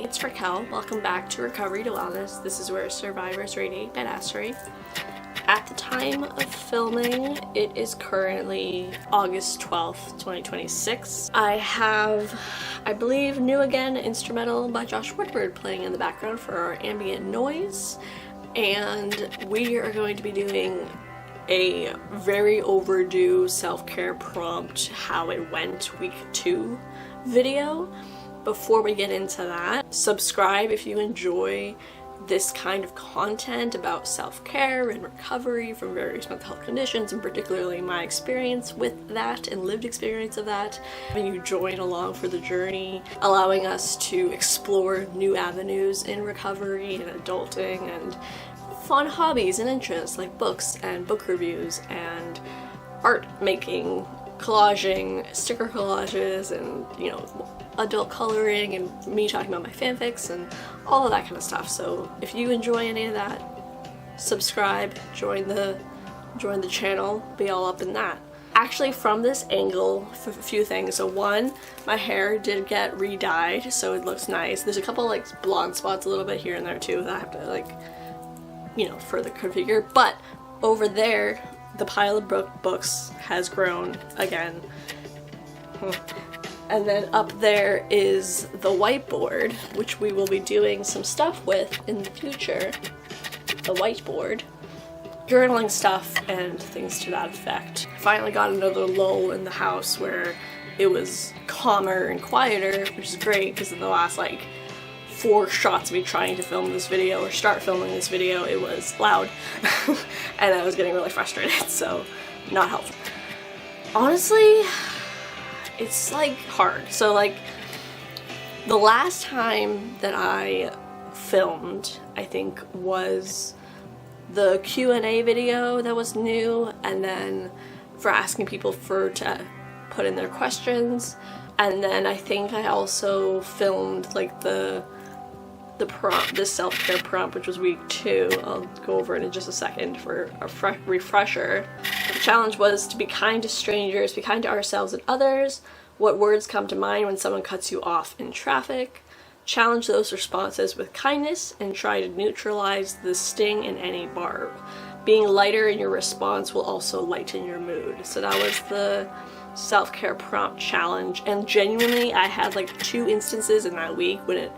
it's Raquel. Welcome back to Recovery to Wellness. This is where survivors radiate badassery. At the time of filming, it is currently August 12th, 2026. I have, I believe, New Again instrumental by Whiteboard playing in the background for our ambient noise. And we are going to be doing a very overdue self-care prompt, how it went week 2 video. Before we get into that, subscribe if you enjoy this kind of content about self-care and recovery from various mental health conditions, and particularly my experience with that and lived experience of that. Having you join along for the journey, allowing us to explore new avenues in recovery and adulting and fun hobbies and interests like books and book reviews and art making, collaging, sticker collages, and adult coloring, and me talking about my fanfics and all of that kind of stuff. So if you enjoy any of that, subscribe, join the channel, be all up in that. Actually, from this angle, a few things. So one, my hair did get re-dyed, so it looks nice. There's a couple like blonde spots a little bit here and there too that I have to further configure. But over there, the pile of books has grown again. And then up there is the whiteboard, which we will be doing some stuff with in the future. The whiteboard. Journaling stuff and things to that effect. Finally got another lull in the house where it was calmer and quieter, which is great because in the last 4 shots of me trying to film this video or start filming this video, it was loud and I was getting really frustrated, so not helpful. Honestly, it's hard. So the last time that I filmed, I think, was the Q&A video that was new, and then for asking people to put in their questions, and then I think I also filmed the prompt, this self-care prompt, which was week 2. I'll go over it in just a second for a refresher. The challenge was to be kind to strangers, be kind to ourselves and others. What words come to mind when someone cuts you off in traffic? Challenge those responses with kindness and try to neutralize the sting in any barb. Being lighter in your response will also lighten your mood. So that was the self-care prompt challenge, and genuinely I had 2 instances in that week when it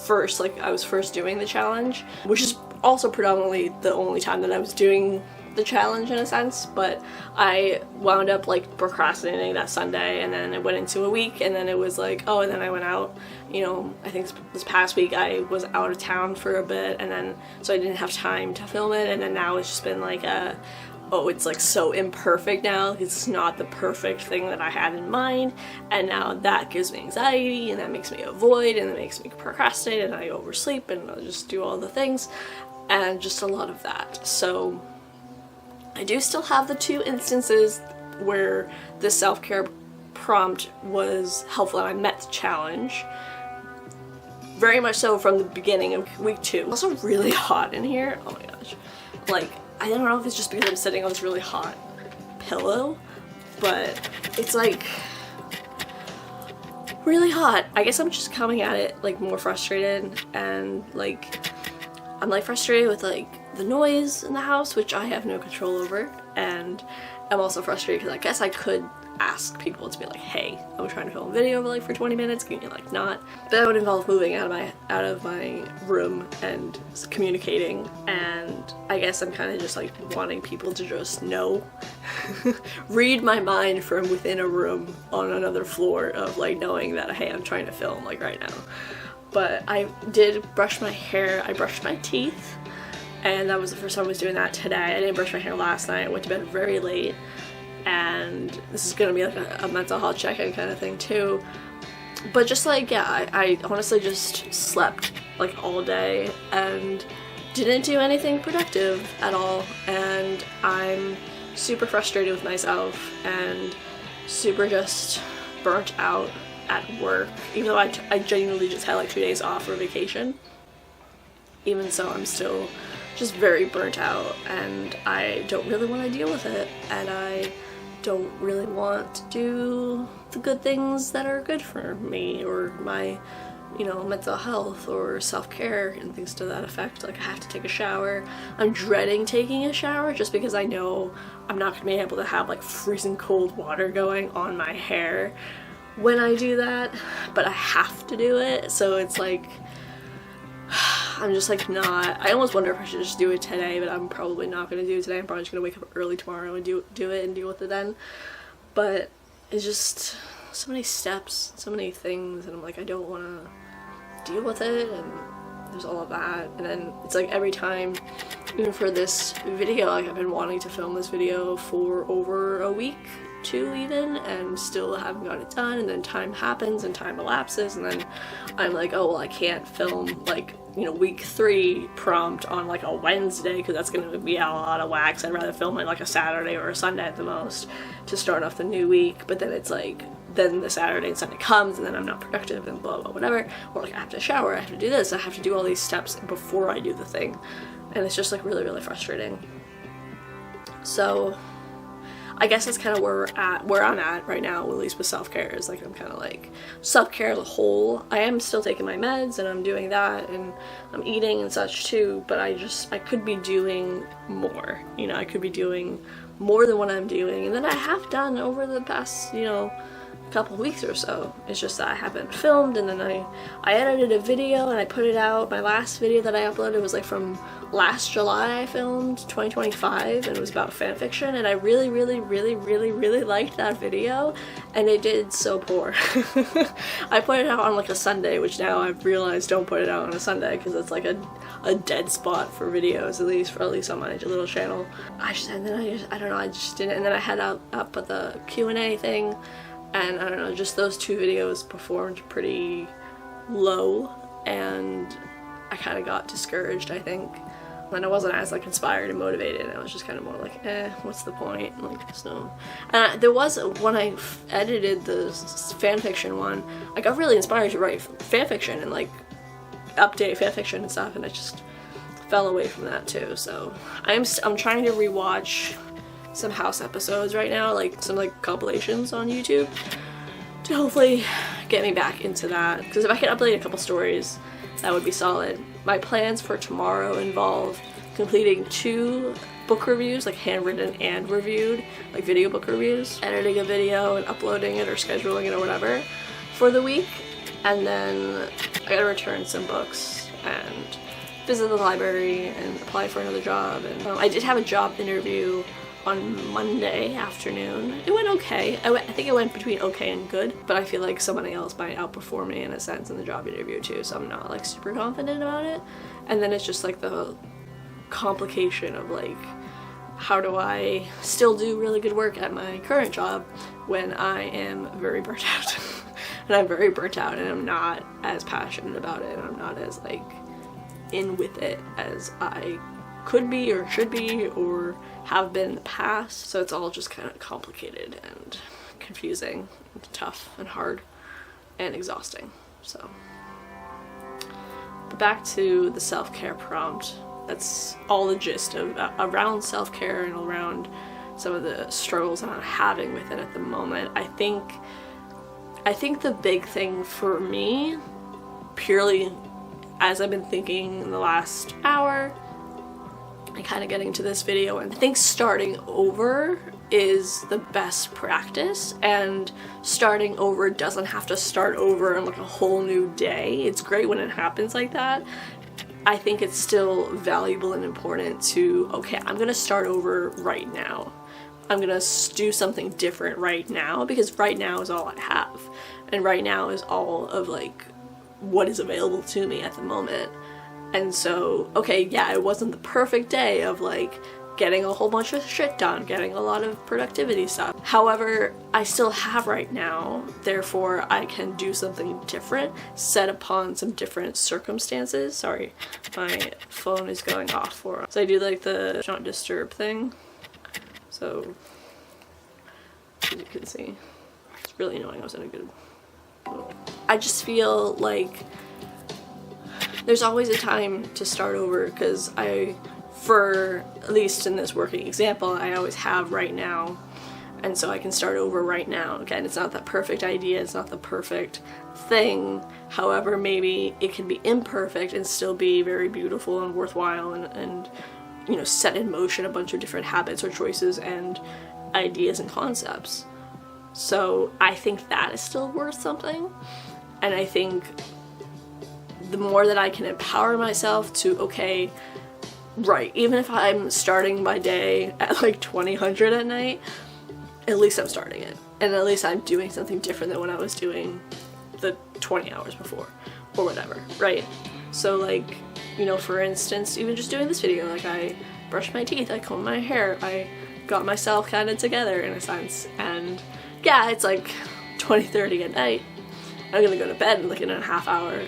first, I was first doing the challenge, which is also predominantly the only time that I was doing the challenge in a sense, but I wound up procrastinating that Sunday, and then it went into a week, and then it was and then I went out, I think this past week I was out of town for a bit, and then so I didn't have time to film it, and then now it's just been it's so imperfect now. It's not the perfect thing that I had in mind, and now that gives me anxiety, and that makes me avoid, and it makes me procrastinate, and I oversleep, and I'll just do all the things, and just a lot of that. So I do still have the 2 instances where the self-care prompt was helpful and I met the challenge. Very much so from the beginning of week 2. It's also really hot in here. Oh my gosh. I don't know if it's just because I'm sitting on this really hot pillow, but it's really hot. I guess I'm just coming at it more frustrated, and I'm frustrated with the noise in the house, which I have no control over, and I'm also frustrated because I guess I could ask people to be hey, I'm trying to film a video for 20 minutes, can you not? But that would involve moving out of my room and communicating, and I guess I'm kind of just wanting people to just know, read my mind from within a room on another floor of knowing that hey, I'm trying to film right now. But I did brush my hair, I brushed my teeth, and that was the first time I was doing that today. I didn't brush my hair last night, I went to bed very late, and this is gonna be a mental health check-in kind of thing too. But just yeah, I honestly just slept all day and didn't do anything productive at all, and I'm super frustrated with myself and super just burnt out at work, even though I genuinely just had 2 days off for vacation. Even so, I'm still just very burnt out, and I don't really want to deal with it, and I don't really want to do the good things that are good for me or my you know, mental health or self-care and things to that effect. Like I have to take a shower. I'm dreading taking a shower just because I know I'm not gonna be able to have like freezing cold water going on my hair when I do that, but I have to do it. So it's like, I'm just like not, I almost wonder if I should just do it today, but I'm probably not gonna do it today. I'm probably just gonna wake up early tomorrow and do it and deal with it then. But it's just so many steps, so many things, and I'm like, I don't want to deal with it, and there's all of that. And then it's like every time, even for this video, like I've been wanting to film this video for over a week, 2 even, and still haven't got it done. And then time happens and time elapses, and then I'm like, oh well, I can't film like, you know, week 3 prompt on like a Wednesday because that's gonna be a lot of wax. I'd rather film it like a Saturday or a Sunday at the most to start off the new week. But then it's like, then the Saturday and Sunday comes and then I'm not productive and blah blah whatever, or like I have to shower, I have to do this, I have to do all these steps before I do the thing, and it's just like really, really frustrating. So I guess that's kind of where I'm at right now, at least with self-care. Is like I'm kind of like self-care as a whole. I am still taking my meds and I'm doing that and I'm eating and such too, but I could be doing more. You know, I could be doing more than what I'm doing, and then I have done over the past, you know, couple weeks or so. It's just that I haven't filmed, and then I edited a video and I put it out. My last video that I uploaded was like from last July. I filmed 2025 and it was about fanfiction, and I really, really, really, really, really liked that video, and it did so poor. I put it out on like a Sunday, which now I've realized don't put it out on a Sunday because it's like a dead spot for videos, at least on my little channel. I don't know, I just didn't. And then I had up at the Q&A thing, and I don't know, just those 2 videos performed pretty low, and I kind of got discouraged, I think. And I wasn't as like inspired and motivated. I was just kind of more like, what's the point? Like, so. And there was, when I edited the fanfiction one, I got really inspired to write fanfiction and like update fanfiction and stuff, and I just fell away from that too. So I'm trying to rewatch some house episodes right now, like some like compilations on YouTube, to hopefully get me back into that, because if I could upload a couple stories, that would be solid. My plans for tomorrow involve completing 2 book reviews, like handwritten and reviewed, like video book reviews, editing a video and uploading it or scheduling it or whatever for the week, and then I gotta return some books and visit the library and apply for another job. And I did have a job interview on Monday afternoon. It went okay. I think it went between okay and good, but I feel like somebody else might outperform me in a sense in the job interview too, so I'm not like super confident about it. And then it's just like the complication of like, how do I still do really good work at my current job when I am very burnt out? And I'm very burnt out and I'm not as passionate about it, and I'm not as like in with it as I could be or should be or have been in the past. So it's all just kind of complicated and confusing and tough and hard and exhausting. So, but back to the self-care prompt. That's all the gist of around self-care and around some of the struggles that I'm having with it at the moment. I think the big thing for me, purely as I've been thinking in the last hour and kind of getting into this video, and I think starting over is the best practice, and starting over doesn't have to start over in like a whole new day. It's great when it happens like that. I think it's still valuable and important to, okay, I'm gonna start over right now. I'm gonna do something different right now, because right now is all I have, and right now is all of like what is available to me at the moment. And so, okay, yeah, it wasn't the perfect day of like getting a whole bunch of shit done, getting a lot of productivity stuff. However, I still have right now, therefore I can do something different, set upon some different circumstances. Sorry, my phone is going off for us. So I do like the not disturb thing. So, as you can see, it's really annoying. I was in a good mood. I just feel like there's always a time to start over, because for at least in this working example, I always have right now, and so I can start over right now. Again, it's not the perfect idea, it's not the perfect thing, however maybe it can be imperfect and still be very beautiful and worthwhile, and you know, set in motion a bunch of different habits or choices and ideas and concepts. So I think that is still worth something, and I think the more that I can empower myself to, okay, right, even if I'm starting my day at like 2000 at night, at least I'm starting it, and at least I'm doing something different than when I was doing the 20 hours before or whatever, right? So like, you know, for instance, even just doing this video, like I brushed my teeth, I combed my hair, I got myself kind of together in a sense, and yeah, it's like 20:30 at night. I'm gonna go to bed like in a half hour,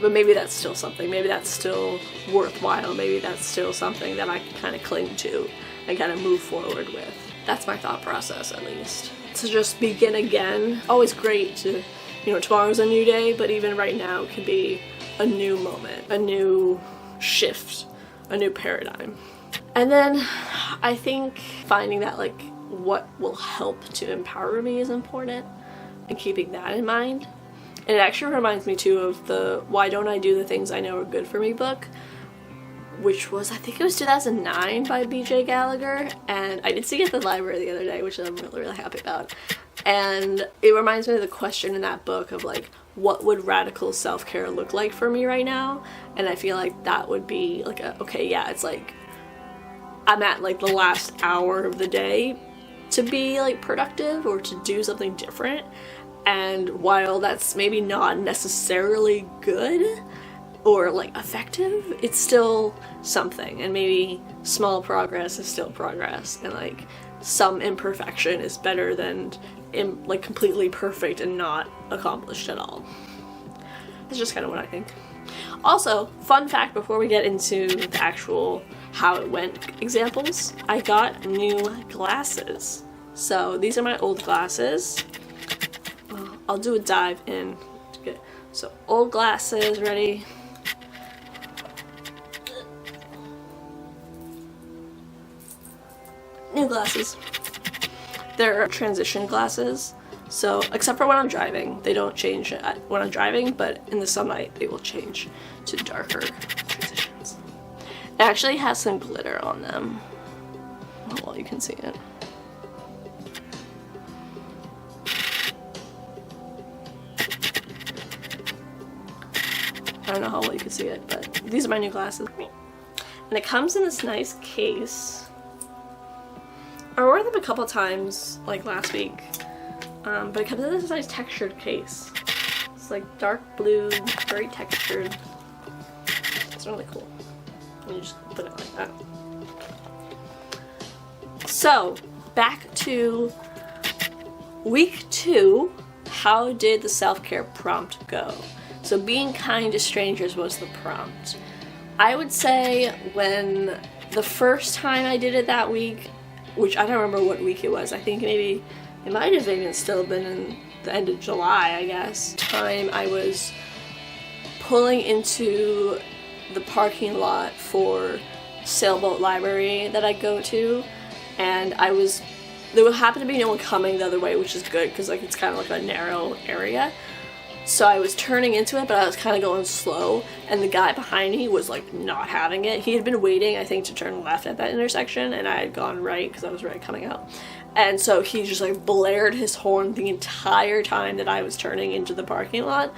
but maybe that's still something, maybe that's still worthwhile, maybe that's still something that I can kind of cling to and kind of move forward with. That's my thought process, at least. To just begin again, always great to, you know, tomorrow's a new day, but even right now could be a new moment, a new shift, a new paradigm. And then I think finding that like what will help to empower me is important, and keeping that in mind. And it actually reminds me too of the Why Don't I Do the Things I Know Are Good For Me book, which was, I think it was 2009 by B.J. Gallagher, and I did see it at the library the other day, which I'm really, really happy about. And it reminds me of the question in that book of like, what would radical self-care look like for me right now? And I feel like that would be like a, okay, yeah, it's like I'm at like the last hour of the day to be like productive or to do something different. And while that's maybe not necessarily good or like effective, it's still something, and maybe small progress is still progress, and like some imperfection is better than like completely perfect and not accomplished at all. That's just kind of what I think. Also, fun fact before we get into the actual how it went examples, I got new glasses. So these are my old glasses. I'll do a dive in. Okay. So old glasses, ready? New glasses. They're transition glasses, so except for when I'm driving, they don't change when I'm driving, but in the sunlight they will change to darker transitions. It actually has some glitter on them. Well, you can see it. I don't know how well you can see it, but these are my new glasses. And it comes in this nice case. I wore them a couple times, like last week, but it comes in this nice textured case. It's like dark blue, very textured. It's really cool. And you just put it like that. So, back to week 2, how did the self-care prompt go? So being kind to strangers was the prompt. I would say when the first time I did it that week, which I don't remember what week it was, I think maybe it might have even still been in the end of July, I guess. Time I was pulling into the parking lot for Sailboat Library that I go to, and there happened to be no one coming the other way, which is good because like it's kind of like a narrow area. So I was turning into it, but I was kind of going slow, and the guy behind me was like not having it. He had been waiting, I think, to turn left at that intersection, and I had gone right because I was right coming out. And so he just like blared his horn the entire time that I was turning into the parking lot.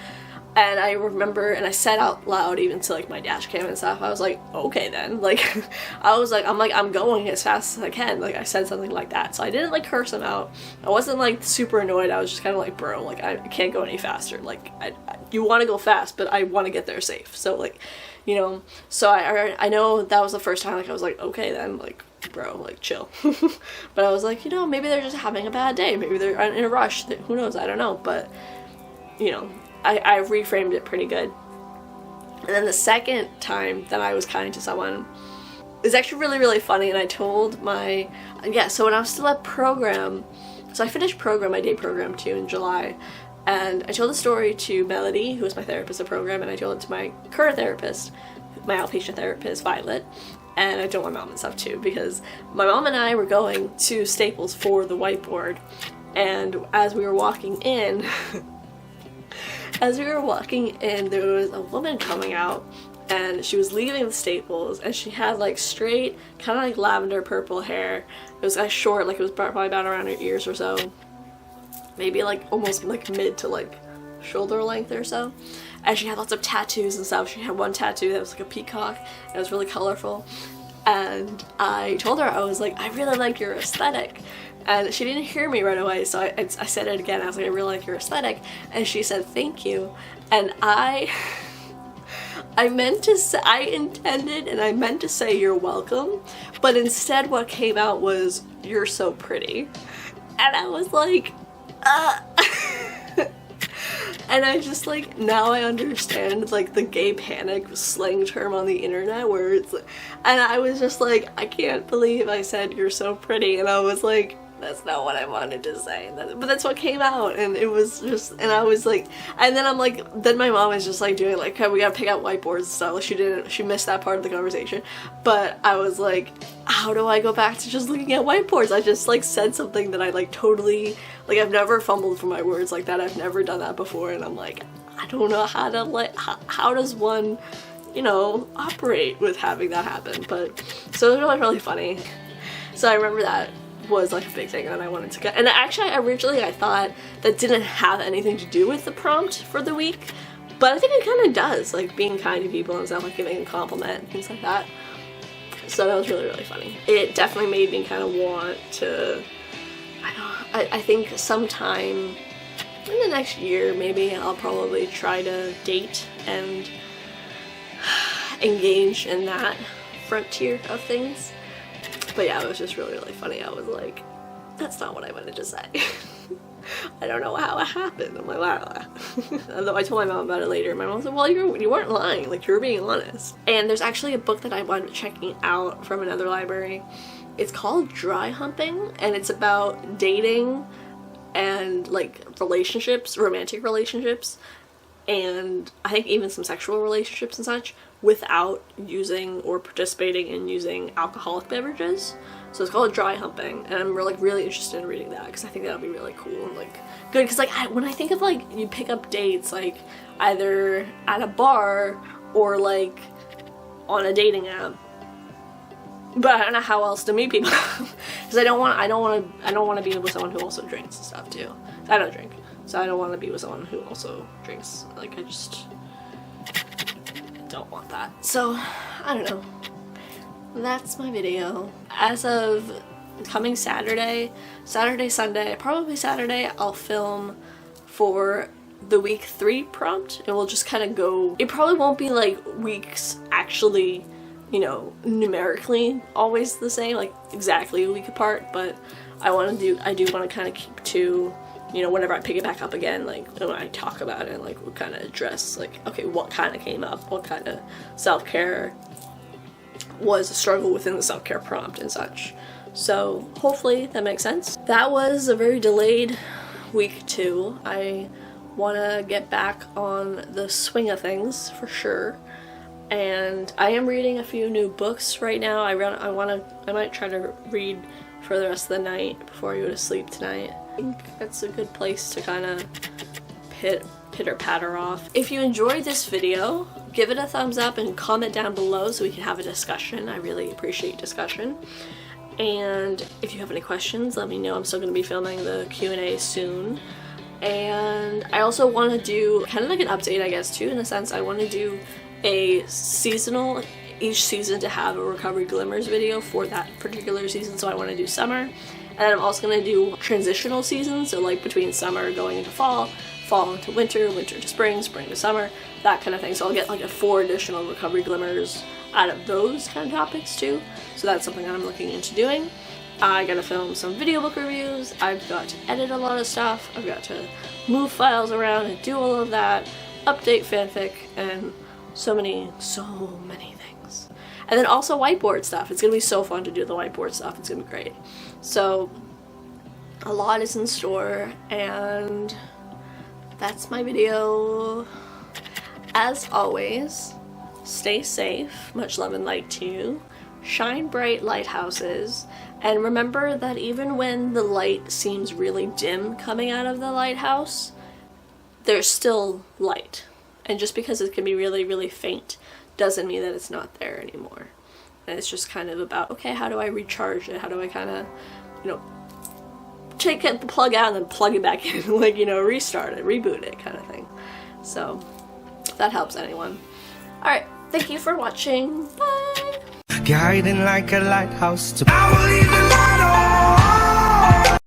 And I remember, and I said out loud even to like my dash cam and stuff, I was like, okay then, like, I'm going as fast as I can, like I said something like that. So I didn't like curse him out. I wasn't like super annoyed, I was just kind of like, bro, like I can't go any faster, like you want to go fast, but I want to get there safe. So like, you know, so I know that was the first time like I was like, okay then, like bro, like chill. But I was like, you know, maybe they're just having a bad day, maybe they're in a rush, who knows, I don't know, but you know, I reframed it pretty good. And then the second time that I was kind to someone, it was actually really, really funny, and I told so when I was still at program, so I finished my day program too in July, and I told the story to Melody, who was my therapist at program, and I told it to my current therapist, my outpatient therapist, Violet, and I told my mom and stuff too, because my mom and I were going to Staples for the whiteboard, and as we were walking in, there was a woman coming out, and she was leaving the Staples, and she had like straight, kind of like lavender purple hair. It was like short, like it was probably about around her ears or so, maybe like almost like mid to like shoulder length or so. And she had lots of tattoos and stuff. She had one tattoo that was like a peacock, and it was really colorful. And I told her, I was like, I really like your aesthetic. And she didn't hear me right away, so I said it again. I was like, I really like your aesthetic. And she said, thank you. And I intended and I meant to say you're welcome, but instead what came out was, you're so pretty. And I was like, and I just like, now I understand like the gay panic slang term on the internet where it's like, and I was just like, I can't believe I said you're so pretty, and I was like, that's not what I wanted to say, but that's what came out, and it was just, and I was like, and then I'm like, then my mom was just like doing like, okay, we gotta pick out whiteboards and stuff. Like she missed that part of the conversation, but I was like, how do I go back to just looking at whiteboards? I just like said something that I like totally, like I've never fumbled for my words like that. I've never done that before, and I'm like, I don't know how to like, how does one, you know, operate with having that happen? But so it was really, really funny. So I remember that was like a big thing, and I wanted to get, and actually originally I thought that didn't have anything to do with the prompt for the week, but I think it kind of does, like being kind to people and stuff, like giving a compliment and things like that. So that was really, really funny. It definitely made me kind of want to, I think sometime in the next year maybe I'll probably try to date and engage in that frontier of things. But yeah, it was just really, really funny. I was like, that's not what I wanted to say. I don't know how it happened. I'm like, wow. Although I told my mom about it later. My mom said, well, you weren't lying. Like, you were being honest. And there's actually a book that I wound up checking out from another library. It's called Dry Humping, and it's about dating and like relationships, romantic relationships, and I think even some sexual relationships and such, without using or participating in using alcoholic beverages. So it's called Dry Humping, and I'm really interested in reading that because I think that'll be really cool and like good, because like when I think of like you pick up dates like either at a bar or like on a dating app, but I don't know how else to meet people because I don't want to be with someone who also drinks and stuff too. I don't drink, so I don't want to be with someone who also drinks. Like I just don't want that. So I don't know. That's my video. As of coming Saturday, Sunday, probably Saturday, I'll film for the week 3 prompt, and we'll just kind of go. It probably won't be like weeks actually, you know, numerically always the same, like exactly a week apart, but I do want to kind of keep to, you know, whenever I pick it back up again, like when I talk about it, like we'll kind of address like, okay, what kind of came up, what kind of self-care was a struggle within the self-care prompt and such. So hopefully that makes sense. That was a very delayed week 2. I want to get back on the swing of things for sure, and I am reading a few new books right now. I might try to read for the rest of the night before I go to sleep tonight. I think that's a good place to kind of pitter-patter off. If you enjoyed this video, give it a thumbs up and comment down below so we can have a discussion. I really appreciate discussion. And if you have any questions, let me know. I'm still going to be filming the Q&A soon. And I also want to do kind of like an update, I guess, too, in a sense. I want to do a seasonal, each season to have a Recovery Glimmers video for that particular season. So I want to do summer. And then I'm also going to do transitional seasons, so like between summer going into fall, fall into winter, winter to spring, spring to summer, that kind of thing. So I'll get like 4 additional Recovery Glimmers out of those kind of topics too. So that's something I'm looking into doing. I gotta film some video book reviews, I've got to edit a lot of stuff, I've got to move files around and do all of that, update fanfic, and so many things. And then also whiteboard stuff. It's gonna be so fun to do the whiteboard stuff. It's gonna be great. So a lot is in store, and that's my video. As always, stay safe. Much love and light to you. shine bright lighthouses, and remember that even when the light seems really dim coming out of the lighthouse, there's still light. And just because it can be really, really faint doesn't mean that it's not there anymore. And it's just kind of about, okay, how do I recharge it? How do I kind of, you know, take the plug out and then plug it back in, like, you know, restart it, reboot it kind of thing. So, if that helps anyone. Alright, thank you for watching. Bye! Guiding like a lighthouse to I will leave the light on.